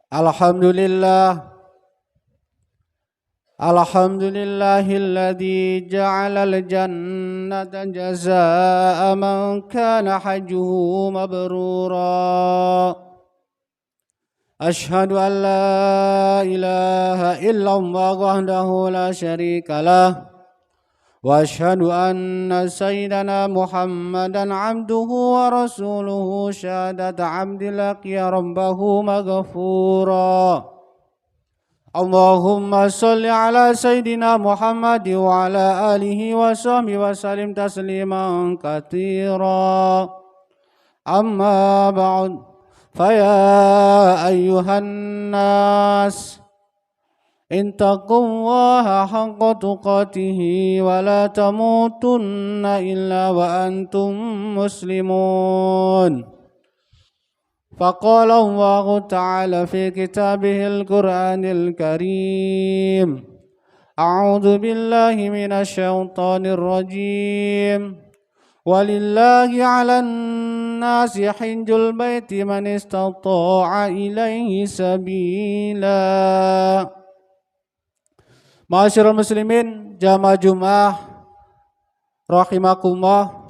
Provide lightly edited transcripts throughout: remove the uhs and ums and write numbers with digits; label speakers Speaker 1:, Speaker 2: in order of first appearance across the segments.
Speaker 1: Alhamdulillah. Alhamdulillahilladzi ja'alal jannata jazaa'a man kana hajjuhu mabrura. Ashhadu an la ilaha illallah wahdahu la syarika lah. Wa ashhadu anna sayyidana Muhammadan abduhu wa rasuluhu syahadata abdil laqiya rabbahu maghfura. Allahumma salli ala sayyidina Muhammad wa ala alihi wa sahbihi wa sallim tasliman katsira. Amma ba'd. Faya ayyuhan nas ittaqullaha haqqa tuqatih wa la tamutunna illa wa antum muslimun. Faqala Allah Ta'ala fi kitabihil Qur'anil Karim. A'udzu billahi minasy syaithanir rajim. Walillahi 'alan nasi hajjul baiti man istata'a ilaihi sabila. Ma'asyiral muslimin, jamaah Jumat rahimakumullah.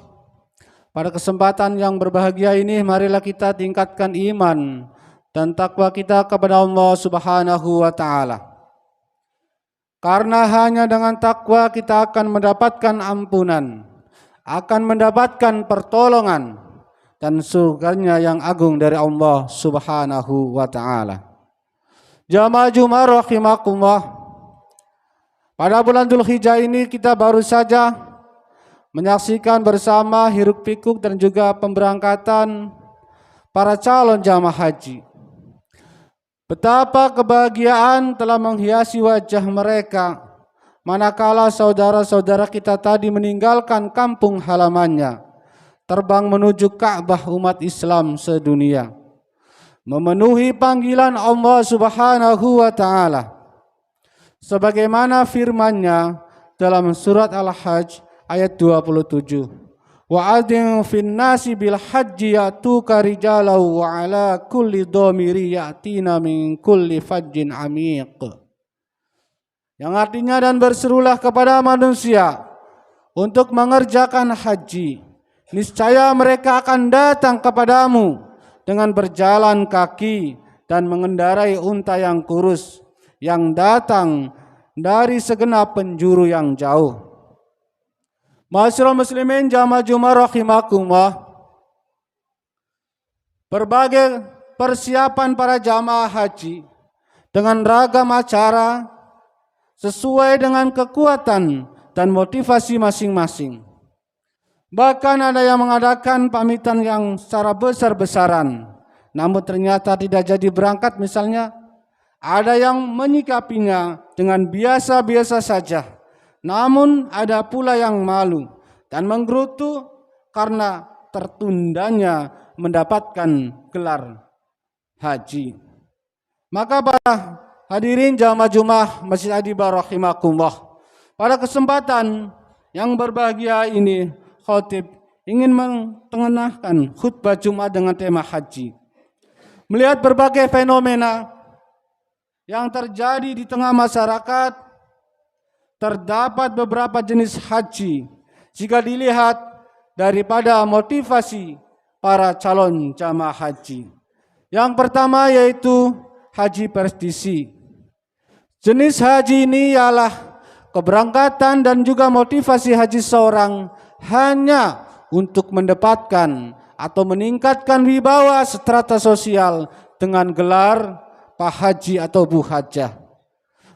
Speaker 1: Pada kesempatan yang berbahagia ini, marilah kita tingkatkan iman dan takwa kita kepada Allah Subhanahu wa Ta'ala. Karena hanya dengan takwa kita akan mendapatkan ampunan, akan mendapatkan pertolongan dan surganya yang agung dari Allah Subhanahu wa Ta'ala. Jamaah Jumat rahimakumullah. Pada bulan Dzulhijjah ini kita baru saja menyaksikan bersama hiruk pikuk dan juga pemberangkatan para calon jamaah haji. Betapa kebahagiaan telah menghiasi wajah mereka manakala saudara-saudara kita tadi meninggalkan kampung halamannya, terbang menuju Ka'bah umat Islam sedunia, memenuhi panggilan Allah Subhanahu wa Ta'ala. Sebagaimana firman-Nya dalam surat Al-Hajj ayat 27. Wa adzin fin nasi bil hajji ya'tuka rijalan wa ala kulli dhamiri ya'tina min kulli fajjin amiq. Yang artinya, dan berserulah kepada manusia untuk mengerjakan haji. Niscaya mereka akan datang kepadamu dengan berjalan kaki dan mengendarai unta yang kurus, yang datang dari segenap penjuru yang jauh. Ma'asyiral muslimin, jamaah Jumat rahimakumullah. Berbagai persiapan para jamaah haji dengan ragam acara sesuai dengan kekuatan dan motivasi masing-masing. Bahkan ada yang mengadakan pamitan yang secara besar-besaran, namun ternyata tidak jadi berangkat misalnya. Ada yang menyikapinya dengan biasa-biasa saja, namun ada pula yang malu dan menggerutu karena tertundanya mendapatkan gelar haji. Maka para hadirin jamaah Jumat Masjid Adibah rahimakumullah, pada kesempatan yang berbahagia ini, khatib ingin mengenahkan khutbah Jumat dengan tema haji. Melihat berbagai fenomena yang terjadi di tengah masyarakat, terdapat beberapa jenis haji jika dilihat daripada motivasi para calon jamaah haji. Yang pertama yaitu haji prestisi. Jenis haji ini ialah keberangkatan dan juga motivasi haji seorang hanya untuk mendapatkan atau meningkatkan wibawa strata sosial dengan gelar Pak Haji atau Bu Hajah.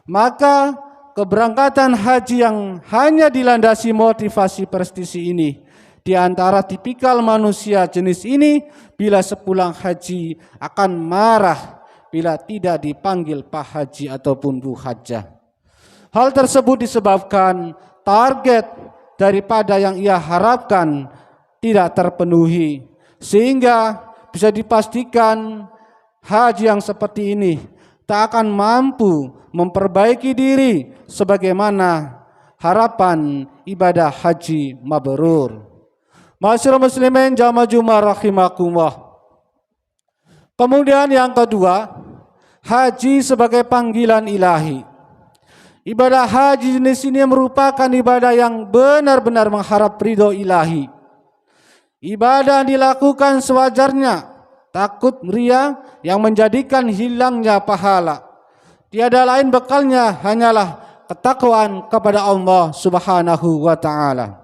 Speaker 1: Maka keberangkatan haji yang hanya dilandasi motivasi prestisi ini, di antara tipikal manusia jenis ini, bila sepulang haji akan marah bila tidak dipanggil Pak Haji ataupun Bu Hajah. Hal tersebut disebabkan target daripada yang ia harapkan tidak terpenuhi, sehingga bisa dipastikan haji yang seperti ini tak akan mampu memperbaiki diri sebagaimana harapan ibadah haji mabrur. Ma'asyiral muslimin jamaah Jumat rahimakumullah. Kemudian yang kedua, haji sebagai panggilan ilahi. Ibadah haji jenis ini merupakan ibadah yang benar-benar mengharap ridho ilahi. Ibadah dilakukan sewajarnya, takut ria yang menjadikan hilangnya pahala. Tiada lain bekalnya hanyalah ketakwaan kepada Allah Subhanahu wa taala.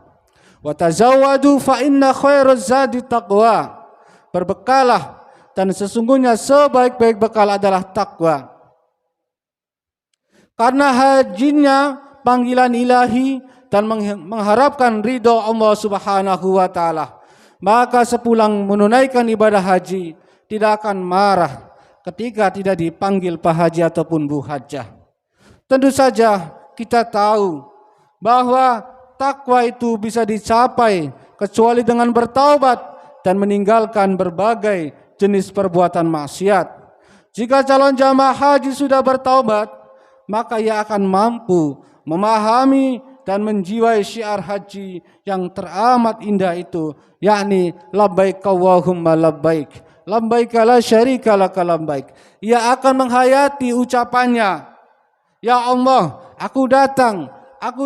Speaker 1: Wa tazawwadu fa inna khairaz zadi taqwa. Berbekalah dan sesungguhnya sebaik-baik bekal adalah takwa. Karena hajinya panggilan ilahi dan mengharapkan ridho Allah Subhanahu wa taala, maka sepulang menunaikan ibadah haji tidak akan marah ketika tidak dipanggil Pak Haji ataupun Bu Hajah. Tentu saja kita tahu bahwa takwa itu bisa dicapai kecuali dengan bertaubat dan meninggalkan berbagai jenis perbuatan maksiat. Jika calon jamaah haji sudah bertaubat, maka ia akan mampu memahami dan menjiwai syiar haji yang teramat indah itu, yakni labbaik Allahumma labbaik, labbaik la syarika laka labbaik. Ia akan menghayati ucapannya, ya Allah, aku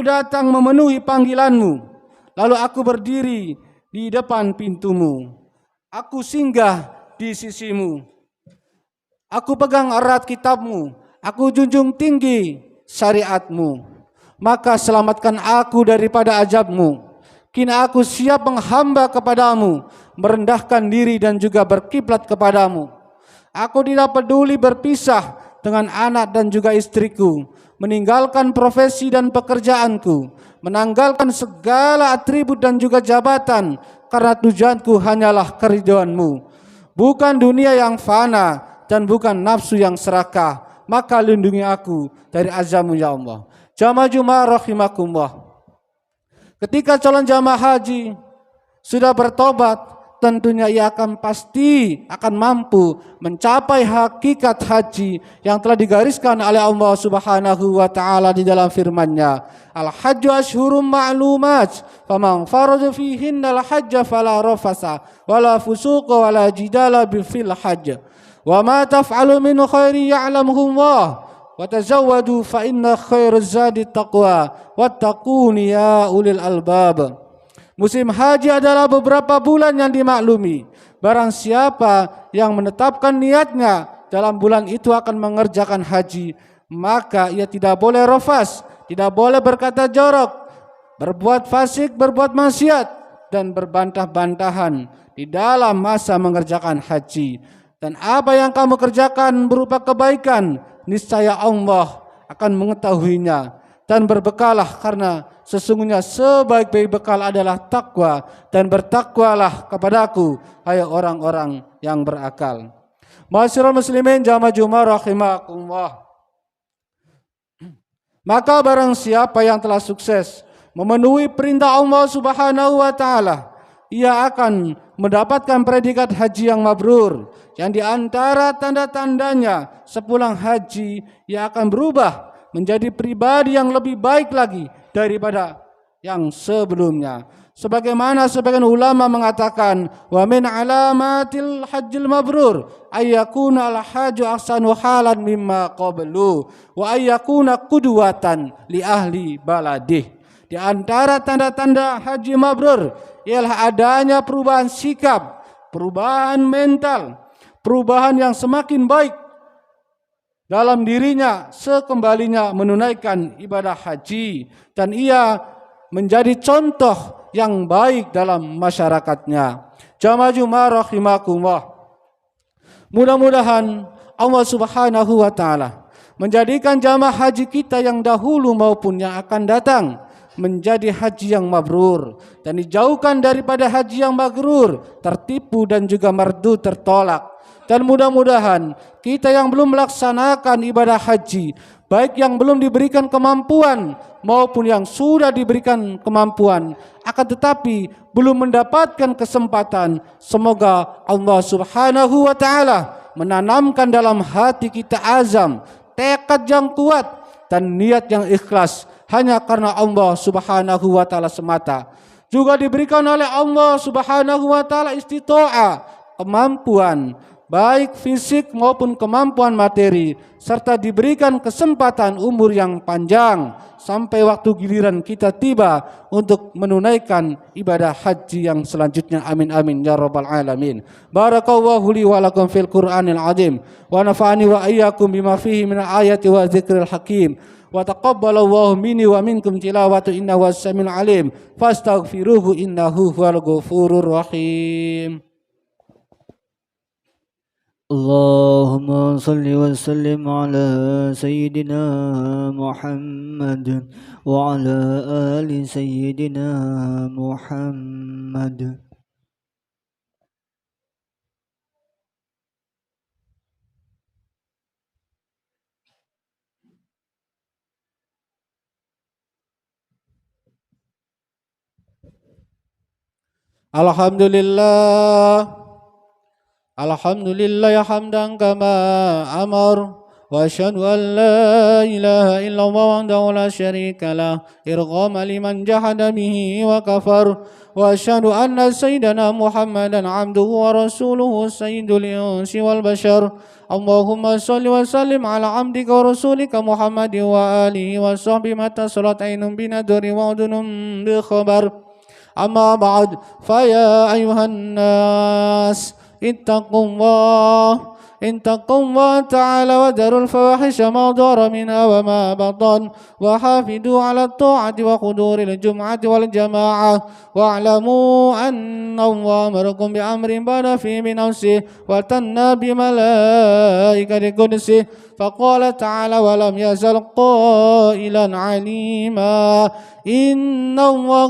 Speaker 1: datang memenuhi panggilanmu, lalu aku berdiri di depan pintumu, aku singgah di sisimu, aku pegang erat kitabmu, aku junjung tinggi syariatmu, maka selamatkan aku daripada azabmu. Kini aku siap menghamba kepadamu, merendahkan diri dan juga berkiblat kepadamu. Aku tidak peduli berpisah dengan anak dan juga istriku, meninggalkan profesi dan pekerjaanku, menanggalkan segala atribut dan juga jabatan, karena tujuanku hanyalah keridhoanmu, bukan dunia yang fana dan bukan nafsu yang serakah. Maka lindungi aku dari azabmu ya Allah. Jamaah Jumat rahimakumullah. Ketika calon jamaah haji sudah bertobat, tentunya ia pasti akan mampu mencapai hakikat haji yang telah digariskan oleh Allah Subhanahu wa taala di dalam firman-Nya. Al-hajju ashhurum ma'lumat, faman farada fihinna al-hajja fala rafasa wala fusuqa wala jidala fil hajj. Wa ma taf'alu min khairin ya'lamuhu Allah wa tazawwadu fa inna khairaz zadi taqwa wattaquni ya ulil albab. Musim haji adalah beberapa bulan yang dimaklumi. Barang siapa yang menetapkan niatnya dalam bulan itu akan mengerjakan haji, maka ia tidak boleh rafas, tidak boleh berkata jorok, berbuat fasik, berbuat maksiat dan berbantah-bantahan di dalam masa mengerjakan haji. Dan apa yang kamu kerjakan berupa kebaikan, niscaya Allah akan mengetahuinya. Dan berbekalah, karena sesungguhnya sebaik-baik bekal adalah takwa, dan bertakwalah kepadaku, hai orang-orang yang berakal. Ma'asyiral muslimin jamaah Jumat rahimakumullah. Maka barang siapa yang telah sukses memenuhi perintah Allah Subhanahu wa taala, ia akan mendapatkan predikat haji yang mabrur, yang di antara tanda-tandanya sepulang haji ia akan berubah menjadi pribadi yang lebih baik lagi daripada yang sebelumnya. Sebagaimana sebagian ulama mengatakan, wa min alamatil hajjil mabrur ayyakuna al-hajju ahsanu halan mimma qablu wa ayyakuna qudwatan li ahli baladih. Di antara tanda-tanda haji mabrur ialah adanya perubahan sikap, perubahan mental, perubahan yang semakin baik dalam dirinya sekembalinya menunaikan ibadah haji, dan ia menjadi contoh yang baik dalam masyarakatnya. Jamaah Jumat rahimakumullah. Mudah-mudahan Allah Subhanahu wa taala menjadikan jamaah haji kita yang dahulu maupun yang akan datang menjadi haji yang mabrur, dan dijauhkan daripada haji yang magrur, tertipu dan juga merdu, tertolak. Dan mudah-mudahan kita yang belum melaksanakan ibadah haji, baik yang belum diberikan kemampuan maupun yang sudah diberikan kemampuan akan tetapi belum mendapatkan kesempatan, semoga Allah Subhanahu wa taala menanamkan dalam hati kita azam, tekad yang kuat dan niat yang ikhlas hanya karena Allah Subhanahu wa taala semata. Juga diberikan oleh Allah Subhanahu wa taala istito'a, kemampuan baik fisik maupun kemampuan materi, serta diberikan kesempatan umur yang panjang sampai waktu giliran kita tiba untuk menunaikan ibadah haji yang selanjutnya. Amin amin ya rabbal alamin. Barakallahu li wa lakum fil Qur'anil azim wa nafa'ani wa iyyakum bima fihi minal ayati wa dzikril hakim. Wa taqabbalallahu minni wa minkum tilawatu innahu was-sami'ul alim. Fastaghfiruhu innahu huwal ghafurur rahim.
Speaker 2: اللهم صل وسلم على سيدنا محمد وعلى آل سيدنا محمد.
Speaker 1: Alhamdulillah. Alhamdulillah hamdan kama amar wa asyhadu an la ilaha illallah wahdahu la syarika lah irghama liman jahada bihi wa kafar wa asyhadu anna sayyidana Muhammadan abduhu wa rasuluhu sayyidul insi wal bashar. Allahumma shalli wa sallim ala abdika wa rasulika Muhammadin wa alihi wa sahbihi mata salat ainun binadri wa udunum bi khabar. Amma ba'd, fa ya ayuhan nas اتقوا الله تعالى وذروا الفواحش ما ظهر منها وما بطن وحافظوا على الطاعة وحضور الجمعة والجماعة واعلموا أن الله أمركم بأمر بدا فيه بنفسه وثنى بملائكة قدسه فقال تعالى ولم يزل قائلا عليما إن الله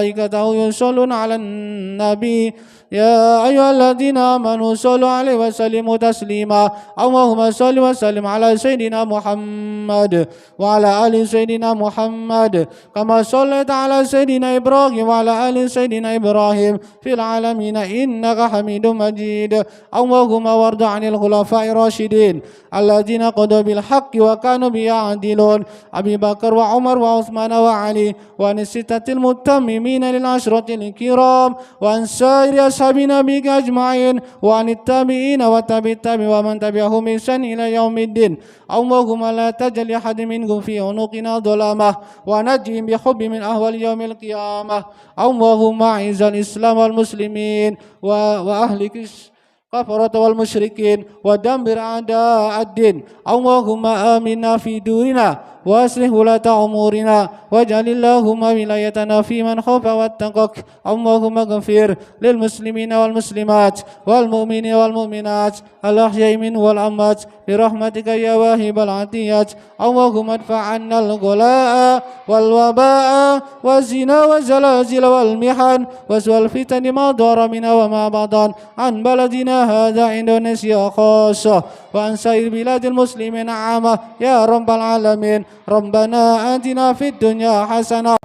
Speaker 1: وملائكته يصلون على النبي يا أيها الذين آمنوا صلوا عليه وسلموا تسليما. اللهم صل وسلم على سيدنا محمد وعلى آل سيدنا محمد كما صليت على سيدنا إبراهيم وعلى آل سيدنا إبراهيم في العالمين إنك حميد مجيد. اللهم وارض عن الخلفاء الراشدين الذين قضوا بالحق وكانوا به يعدلون أبي بكر وعمر وعثمان وعلي وعن الستة المتممين للعشرة الكرام وعن سائر أصحاب نبيك أجمعين وعن التابعين وتابع التابعين ومن تبعهم بإحسان إلى يوم الدين. اللهم لا تجعل أحد منهم في عنقنا ظلامة ونجهم بحب من أهوال يوم القيامة. اللهم أعز الإسلام والمسلمين وأهلك الكفرة والمشركين ودمر أعداء الدين. اللهم آمنا في دورنا وأصلح ولاة أمورنا واجعل اللهم ولايتنا في من خاف واتقاك. اللهم اغفر للمسلمين والمسلمات والمؤمنين والمؤمنات الأحياء منهم والأموات برحمتك يا واهب العطيات. اللهم ادفع عنا الغلاء والوباء والزنا والزلازل والمحن وسوء الفتن ما ظهر منها وما بطن عن بلدنا هذا إندونيسيا خاصة وعن سائر بلاد المسلمين عامة يا رب العالمين. ربنا آتنا في الدنيا حسنة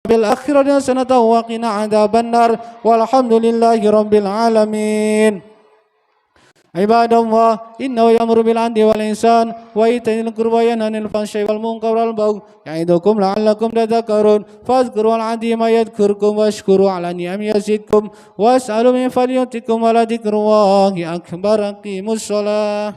Speaker 1: وبالآخرة حسنة وقنا عذاب النار والحمد لله رب العالمين. عباد الله إنه يأمر بالعدل والإحسان وإيتاء ذي القربى وينهى عن الفحشاء والمنكر والبغي يعظكم لعلكم تذكرون. فاذكروا العظيم يذكركم واشكروا على نعمه يزدكم واسألوا من فضله يؤتكم ولذكر الله أكبر. أقيموا الصلاة.